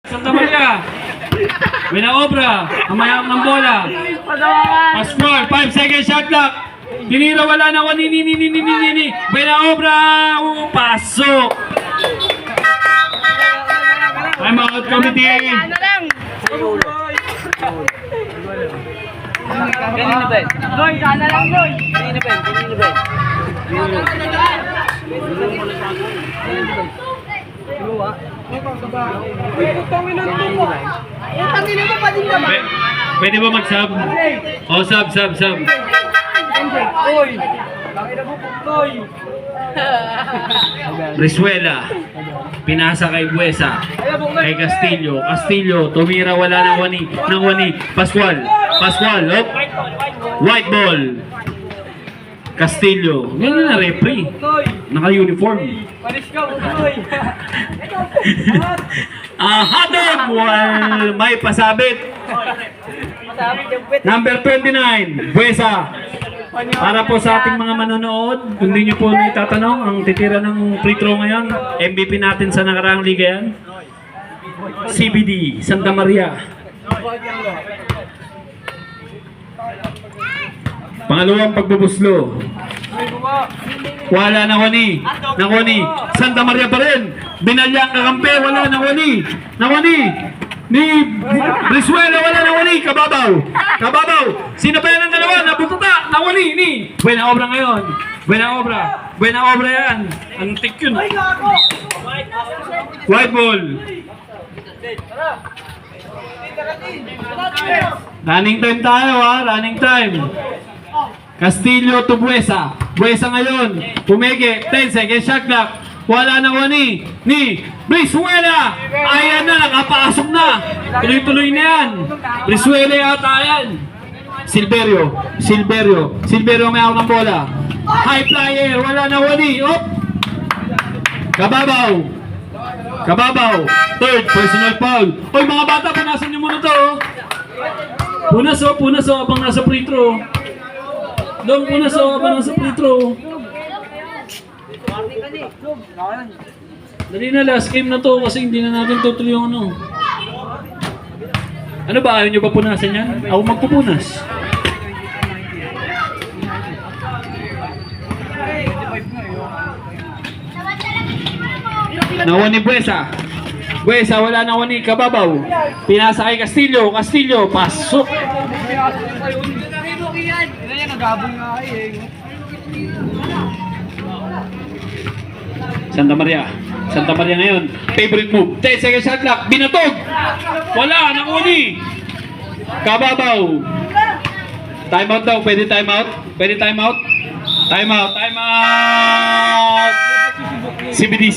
Santa Maria. Buena obra. Amayang ng bola. Pascual, 5 seconds shot clock. Tinira, wala na. Ni. Buena obra. Pasok. Time out committee. Kanina ba? Loy, sana lang, Loy. Kanina ba? Pwede ba mag-sub? Oh, sub. Loy. Loy. Risuela. Pinasa kay Buesa. Kay Castillo. Tumira, wala ng wani. Pascual. Oh. White ball. Castillo. Ganyan na referee. Naka-uniform. Paris ka, Loy. Hatog! Well, may pasabit. Number 29, Buesa. Para po sa ating mga manonood, kung di nyo po itatanong, ang titira ng free throw ngayon, MVP natin sa nakaraang liga yan, CBD, Santa Maria. Pangalawang pagbubuslo. Wala na wani. Santa Maria pa rin. Binalyang kakampi, wala na wani. Ni Risuela, wala na wani. Kababaw. Sino pa yan ang dalawa? Nabututa. Na wani. Ni. Buena obra ngayon. Buena obra yan. Antik yun. White ball. Running time tayo ha. Running time. Castillo to Buesa. Buesa ngayon. Pumeke. 10 seconds shot clock. Wala na wani. Ni Risuela. Ayan na. Nakapasok na. Tuloy-tuloy na yan. Risuela yata yan. Silverio may hawak ng bola. High flyer. Wala na wani. Op. Kababaw. Third personal foul. Oy mga bata, punasan nyo muna to. Punas abang nasa free throw. Dong, punas abang nasa free throw. Dali na, last game na to kasi hindi na natin tutuloy yung ano. Ano ba, ayaw nyo ba punasan yan? Ako magpupunas. Nawani Buesa, wala na wani. Kababaw. Pinasa kay Castillo, pasok. Santa Maria ngayon. Favorite move. 10 seconds shot clock. Binatog. Wala na wani. Kababaw. Time out daw. Pwede time out. Time out. CBD.